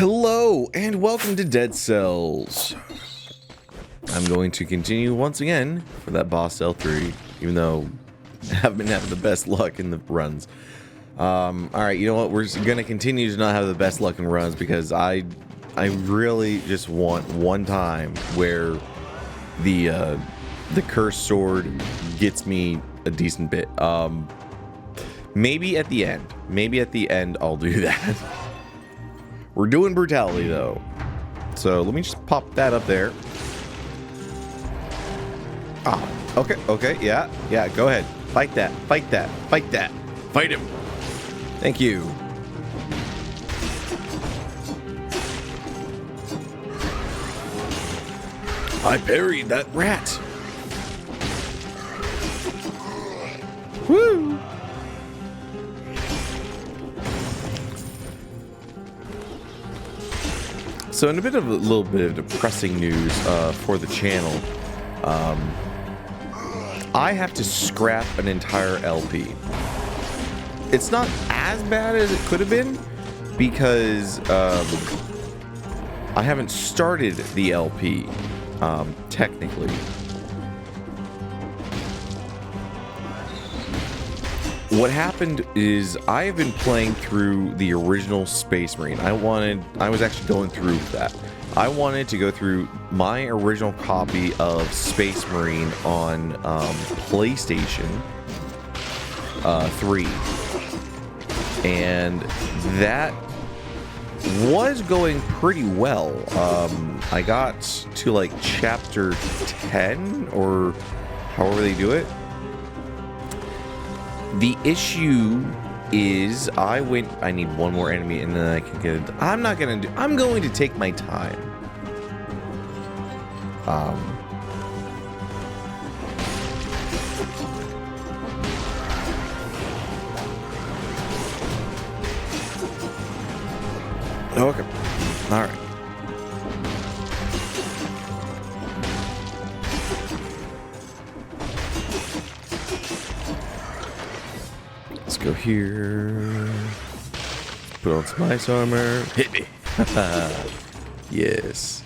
Hello and welcome to Dead Cells. I'm going to continue once again for that boss L3, even though I haven't been having the best luck in the runs. Alright, you know what? We're going to continue to not have the best luck in runs because I really just want one time where the cursed sword gets me a decent bit. Maybe at the end. Maybe at the end I'll do that. We're doing brutality though. So let me just pop that up there. Ah, okay, yeah, go ahead. Fight that. Fight him. Thank you. I parried that rat. Woo! So in a little bit of depressing news for the channel, I have to scrap an entire LP. It's not as bad as it could have been because I haven't started the LP technically. What happened is I've been playing through the original Space Marine. I was actually going through that. I wanted to go through my original copy of Space Marine on PlayStation 3. And that was going pretty well. I got to like chapter 10 or however they do it. The issue is I need one more enemy and then I can get it. I'm going to take my time. Okay. All right. Go here. Put on some ice armor. Hit me. Yes.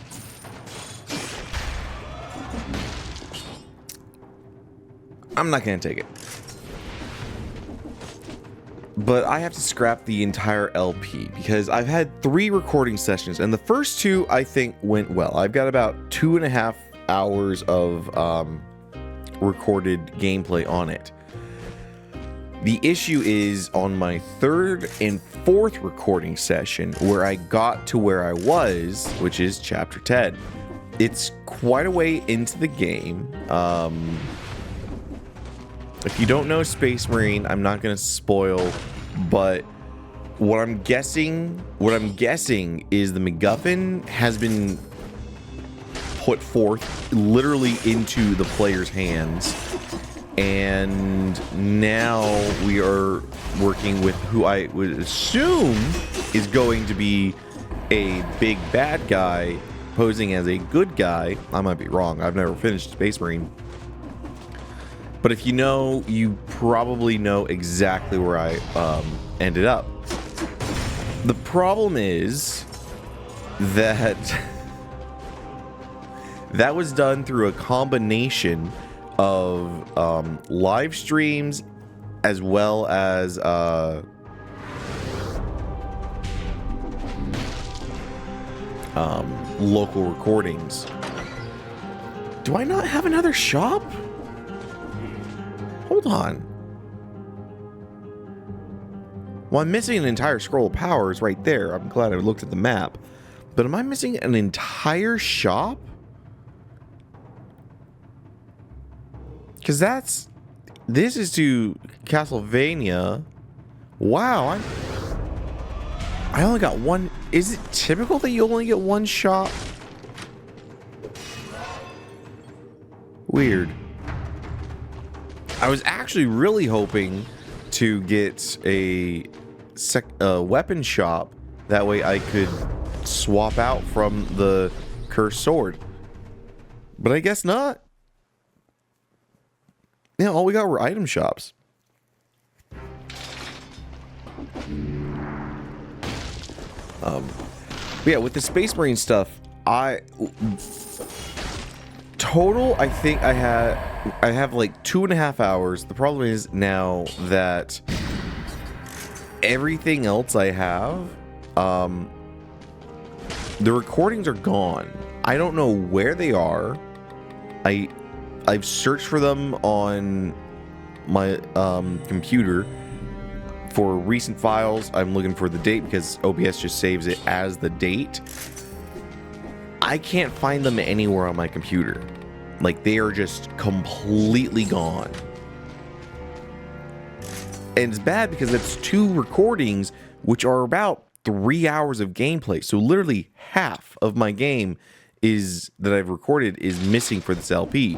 I'm not gonna take it. But I have to scrap the entire LP because I've had 3 recording sessions and the first 2 I think went well. I've got about 2.5 hours of recorded gameplay on it. The issue is on my 3rd and 4th recording session where I got to where I was, which is chapter 10. It's quite a way into the game. If you don't know Space Marine, I'm not going to spoil, but what I'm guessing is the MacGuffin has been put forth literally into the player's hands. And now we are working with who I would assume is going to be a big bad guy posing as a good guy. I might be wrong. I've never finished Space Marine. But if you know, you probably know exactly where I ended up. The problem is that that was done through a combination of live streams as well as local recordings. Do I not have another shop? Hold on. Well, I'm missing an entire scroll of powers right there. I'm glad I looked at the map. But am I missing an entire shop? Because this is to Castlevania. Wow, I only got one. Is it typical that you only get one shop? Weird. I was actually really hoping to get a weapon shop. That way I could swap out from the cursed sword. But I guess not. Yeah, all we got were item shops. But yeah, with the Space Marine stuff, total, I think I have like 2.5 hours. The problem is now that everything else I have, the recordings are gone. I don't know where they are. I've searched for them on my computer for recent files. I'm looking for the date because OBS just saves it as the date. I can't find them anywhere on my computer. Like, they are just completely gone. And it's bad because it's 2 recordings, which are about 3 hours of gameplay. So literally half of my game that I've recorded is missing for this LP.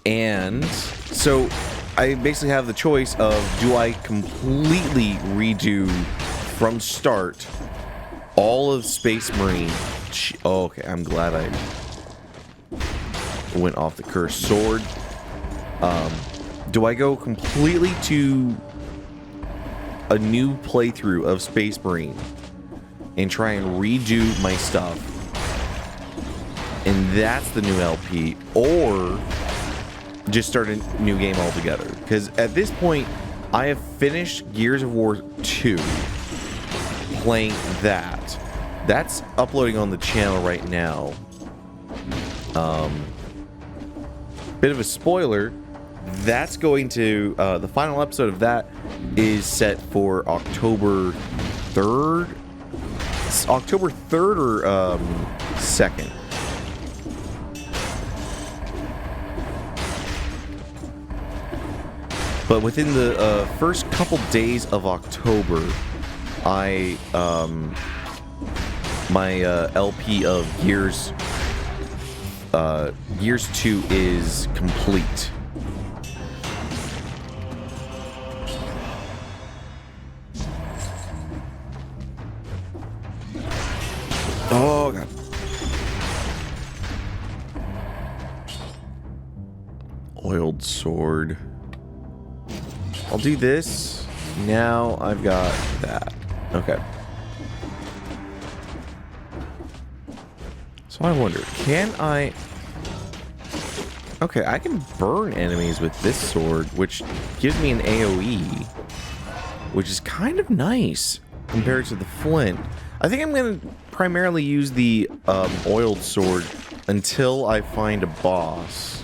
And so I basically have the choice of, do I completely redo from start all of Space Marine? Oh, okay, I'm glad I went off the cursed sword. Do I go completely to a new playthrough of Space Marine and try and redo my stuff, and that's the new LP, or just start a new game altogether? Because at this point, I have finished Gears of War 2, playing that. That's uploading on the channel right now. Bit of a spoiler, that's going to, the final episode of that is set for October 3rd? It's October 3rd or 2nd. But within the first couple days of October, my LP of Gears 2 is complete. Oh god. Oiled sword. I'll do this. Now I've got that. Okay. So I wonder, can I... Okay, I can burn enemies with this sword, which gives me an AoE, which is kind of nice compared to the flint. I think I'm going to primarily use the oiled sword until I find a boss.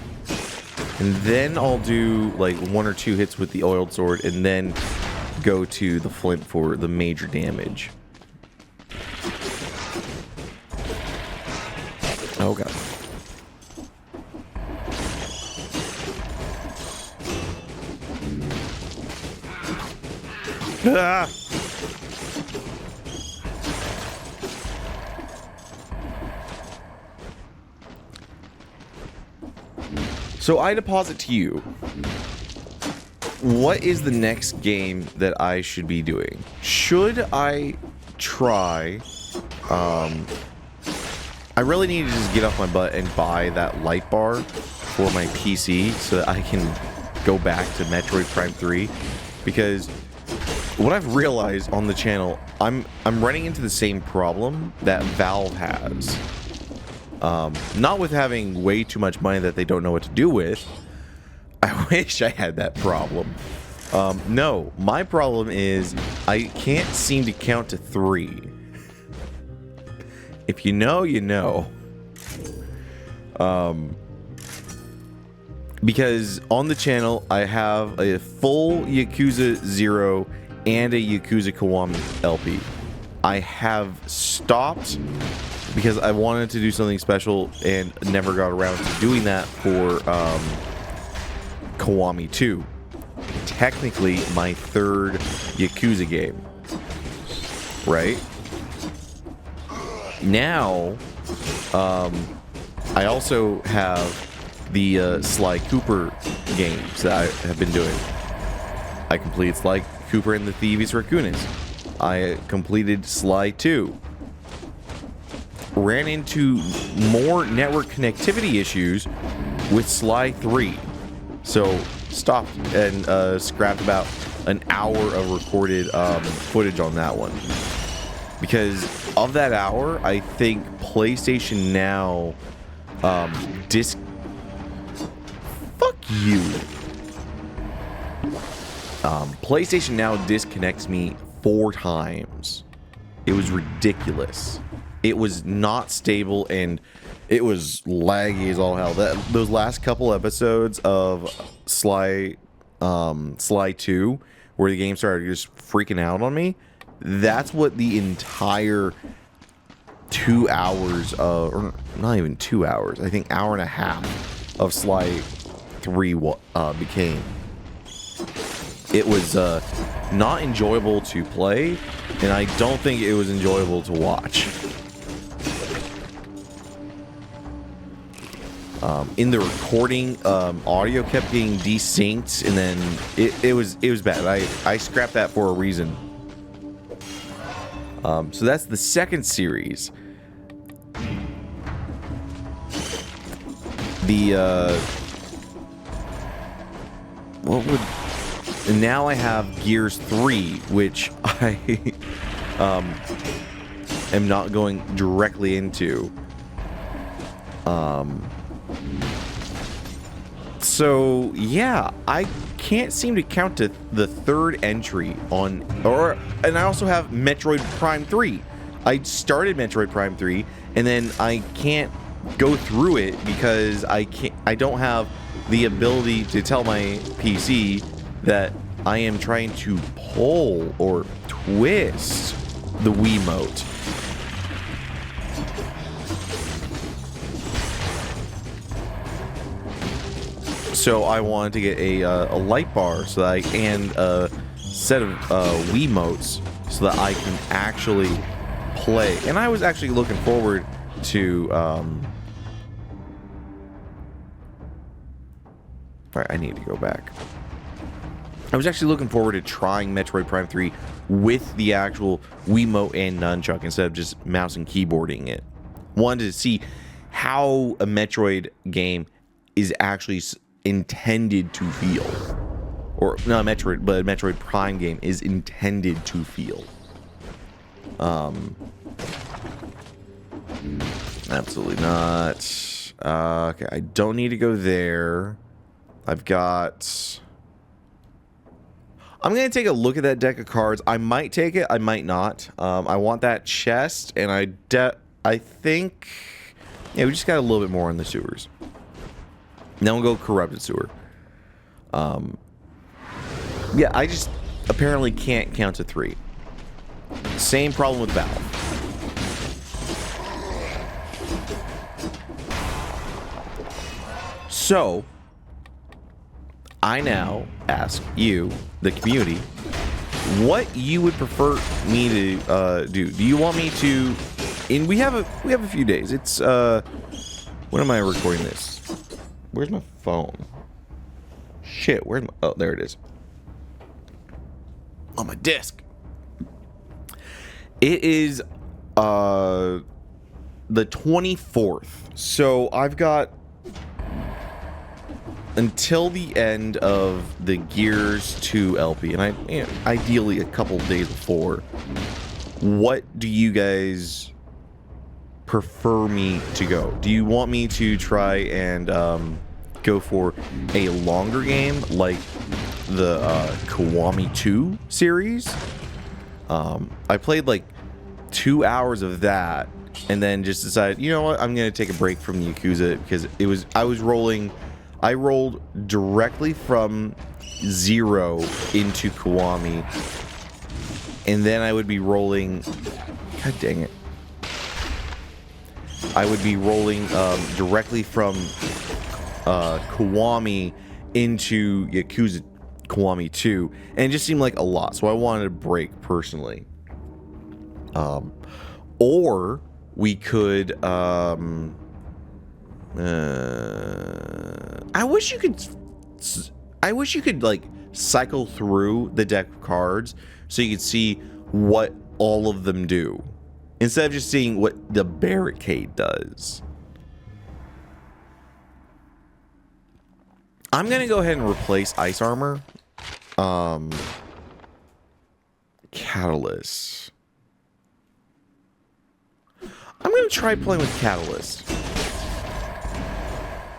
And then I'll do like 1 or 2 hits with the oiled sword and then go to the flint for the major damage. Oh god. Ah! So I deposit to you, what is the next game that I should be doing? Should I try, I really need to just get off my butt and buy that light bar for my PC so that I can go back to Metroid Prime 3, because what I've realized on the channel, I'm running into the same problem that Valve has. Not with having way too much money that they don't know what to do with. I wish I had that problem. No, my problem is I can't seem to count to 3. If you know, you know. Because on the channel, I have a full Yakuza 0 and a Yakuza Kiwami LP. I have stopped because I wanted to do something special and never got around to doing that for Kiwami 2. Technically, my 3rd Yakuza game. Right? Now, I also have the Sly Cooper games that I have been doing. I completed Sly Cooper and the Thieves Raccoonist. I completed Sly 2. Ran into more network connectivity issues with Sly 3. So stopped and scrapped about an hour of recorded footage on that one. Because of that hour, I think PlayStation Now fuck you. PlayStation Now disconnects me 4 times. It was ridiculous. It was not stable and it was laggy as all hell. Those last couple episodes of Sly 2, where the game started just freaking out on me, that's what the entire 2 hours of, or not even 2 hours, I think hour and a half of Sly 3 became. It was not enjoyable to play, and I don't think it was enjoyable to watch. In the recording, audio kept getting desynced, and then it was bad. I scrapped that for a reason. So that's the second series. And now I have Gears 3, which I am not going directly into. So yeah, I can't seem to count to the third entry on, and I also have Metroid Prime 3. I started Metroid Prime 3, and then I can't go through it because I don't have the ability to tell my PC that I am trying to pull or twist the Wiimote. So I wanted to get a light bar and a set of Wiimotes so that I can actually play. And I was actually looking forward to Alright, I need to go back. I was actually looking forward to trying Metroid Prime 3 with the actual Wiimote and nunchuck instead of just mouse and keyboarding it. Wanted to see how a Metroid game is actually intended to feel. Or not Metroid, but a Metroid Prime game is intended to feel. Absolutely not. Okay, I don't need to go there. I've got... I'm going to take a look at that deck of cards. I might take it. I might not. I want that chest, and I think... Yeah, we just got a little bit more in the sewers. Now we'll go corrupted sewer. Yeah, I just apparently can't count to 3. Same problem with Valve. So... I now ask you, the community, what you would prefer me to do. Do you want me to? And we have a few days. It's when am I recording this? Where's my phone? Shit, where's my? Oh, there it is. On my desk. It is the 24th. So I've got until the end of the Gears 2 LP, and ideally a couple days before. What do you guys prefer me to go? Do you want me to try and go for a longer game like the Kiwami 2 series? I played like 2 hours of that, and then just decided, you know what, I'm gonna take a break from the Yakuza because I rolled directly from 0 into Kiwami, and then I would be rolling... God dang it. I would be rolling directly from Kiwami into Yakuza Kiwami 2, and it just seemed like a lot, so I wanted a break personally. Or we could... I wish you could like cycle through the deck of cards so you could see what all of them do instead of just seeing what the barricade does. I'm gonna go ahead and replace ice armor Catalyst. I'm going to try playing with Catalyst.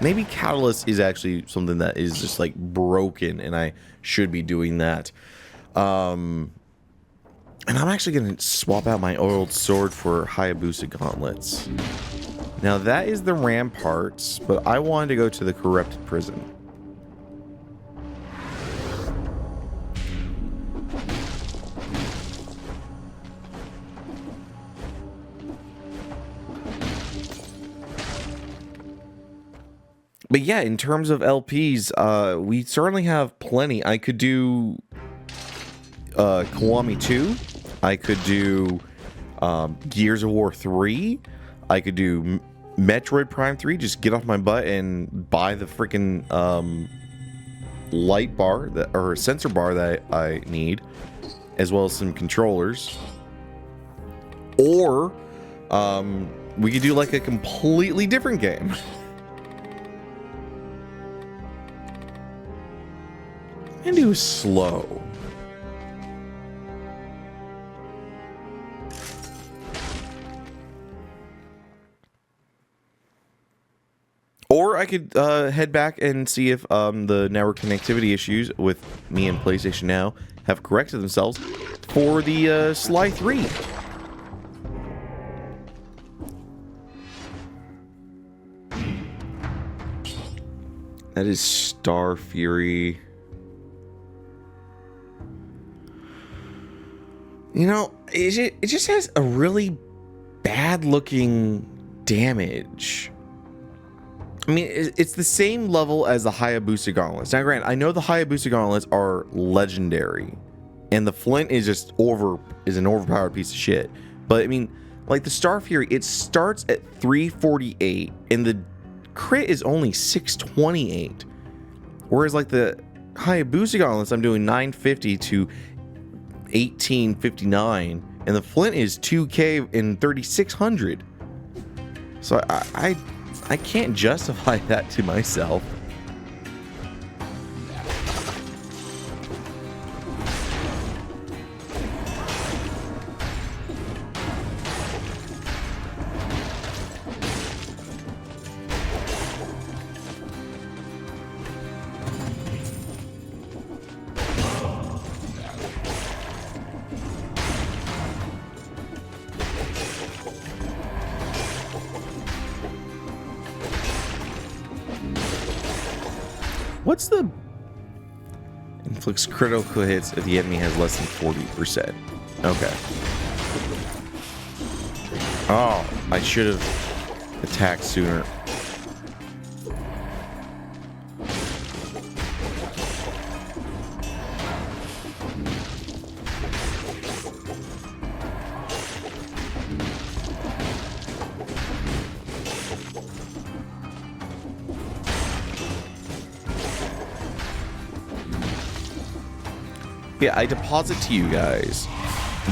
Maybe Catalyst is actually something that is just like broken and I should be doing that. And I'm actually going to swap out my oiled sword for Hayabusa gauntlets. Now that is the ramparts, but I wanted to go to the corrupted prison. But yeah, in terms of LPs, we certainly have plenty. I could do Kiwami 2. I could do Gears of War 3. I could do Metroid Prime 3. Just get off my butt and buy the freaking light bar or sensor bar that I need, as well as some controllers. Or we could do like a completely different game. And do slow. Or I could head back and see if the network connectivity issues with me and PlayStation Now have corrected themselves for the Sly 3. That is Star Fury. You know, it just has a really bad looking damage. I mean, it's the same level as the Hayabusa gauntlets. Now, granted, I know the Hayabusa gauntlets are legendary, and the flint is just an overpowered piece of shit. But I mean, like the Star Fury, it starts at 348, and the crit is only 628. Whereas like the Hayabusa gauntlets, I'm doing 950 to 1859, and the flint is 2k and 3600. So I can't justify that to myself. What's the inflicts critical hits if the enemy has less than 40%? Okay. Oh, I should have attacked sooner. Yeah, I deposit to you guys,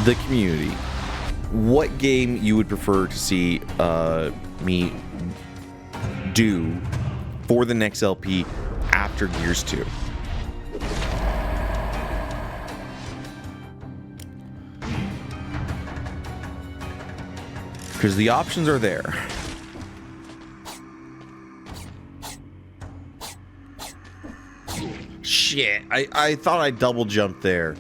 the community, what game you would prefer to see me do for the next LP after Gears 2. Because the options are there. Shit, I thought I double jumped there.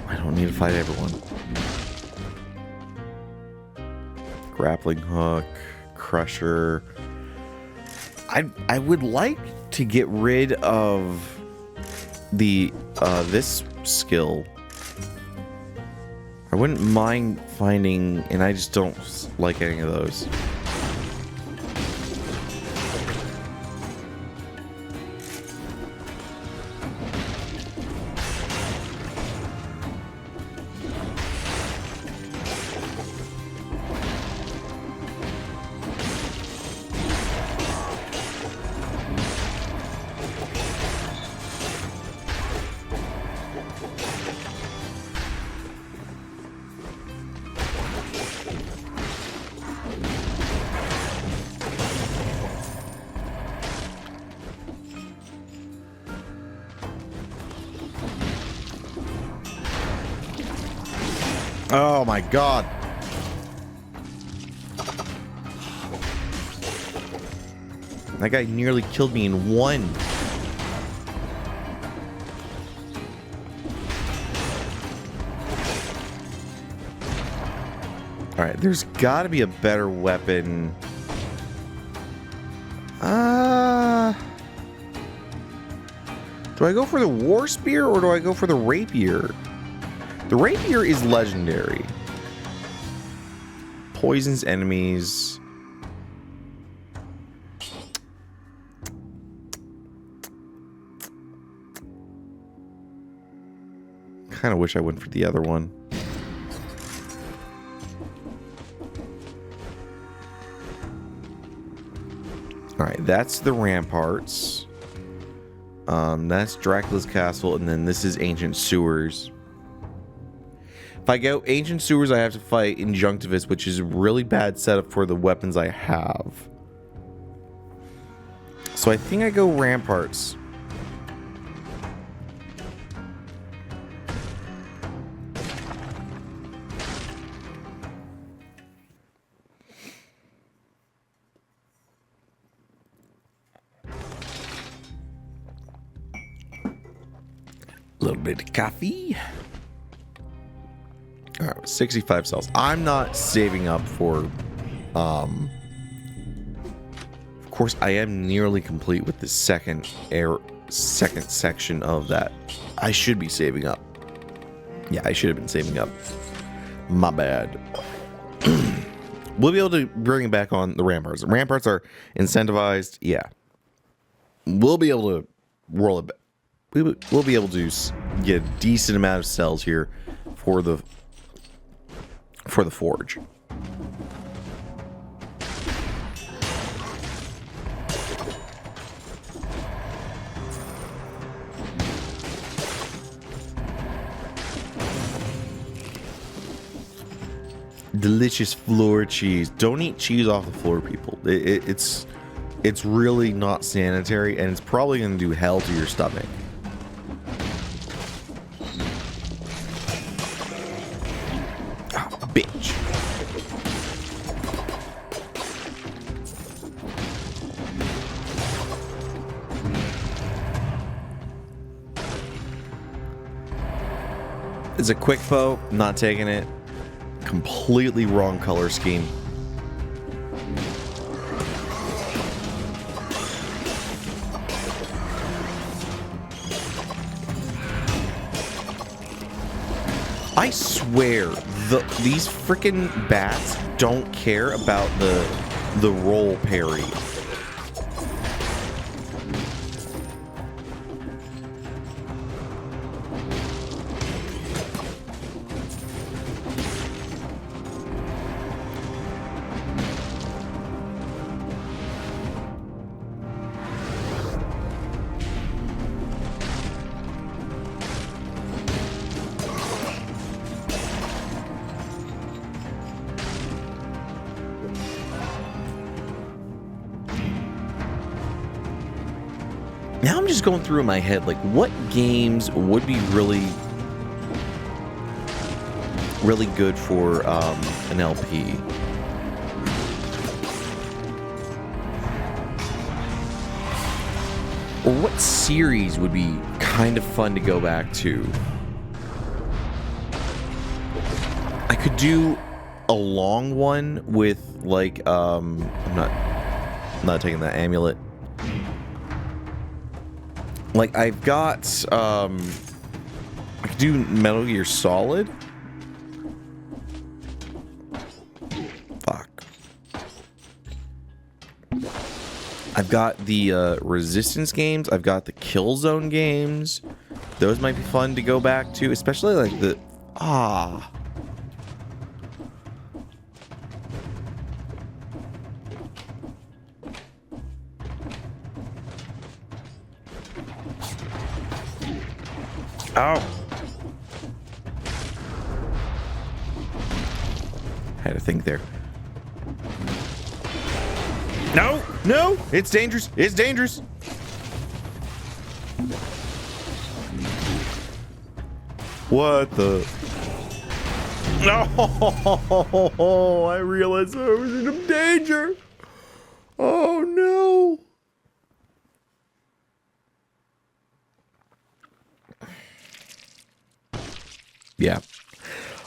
I don't need to fight everyone. Grappling hook, crusher. I would like to get rid of the this skill. I wouldn't mind finding, and I just don't like any of those. Oh my god. That guy nearly killed me in one. Alright, there's gotta be a better weapon. Do I go for the war spear or do I go for the rapier? The rapier is legendary. Poisons enemies. Kind of wish I went for the other one. Alright, that's the ramparts. That's Dracula's castle, and then this is Ancient Sewers. If I go Ancient Sewers, I have to fight Injunctivus, which is a really bad setup for the weapons I have. So I think I go Ramparts. A little bit of coffee. All right, 65 cells. I'm not saving up for, of course, I am nearly complete with the second section of that. I should be saving up. Yeah, I should have been saving up. My bad. We'll be able to bring it back on the ramparts. The ramparts are incentivized. Yeah. We'll be able to roll it back. We'll be able to get a decent amount of cells here for the forge. Delicious floor cheese. Don't eat cheese off the floor, people. It's really not sanitary, and it's probably going to do hell to your stomach. Bitch. It's a quick bow, not taking it. Completely wrong color scheme. I swear, these freaking bats don't care about the roll parry. Now I'm just going through in my head, like, what games would be really good for an LP? Or what series would be kind of fun to go back to? I could do a long one with, like, I'm not taking that amulet. Like, I've got, I could do Metal Gear Solid. I've got the Resistance games. I've got the Killzone games. Those might be fun to go back to, especially like the... Ah. Oh. Had to think there. No! No! It's dangerous! It's dangerous! What the... No! I realized I was in danger! Oh no! Yeah.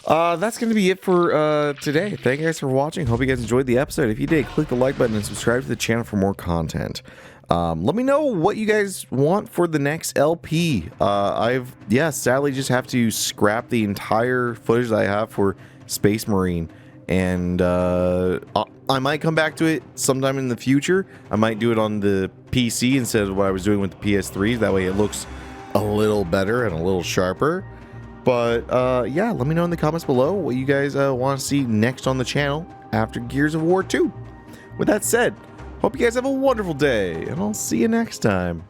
That's going to be it for today. Thank you guys for watching. Hope you guys enjoyed the episode. If you did, click the like button and subscribe to the channel for more content. Let me know what you guys want for the next LP. Sadly just have to scrap the entire footage that I have for Space Marine. And I might come back to it sometime in the future. I might do it on the PC instead of what I was doing with the PS3. That way it looks a little better and a little sharper. But, yeah, let me know in the comments below what you guys want to see next on the channel after Gears of War 2. With that said, hope you guys have a wonderful day, and I'll see you next time.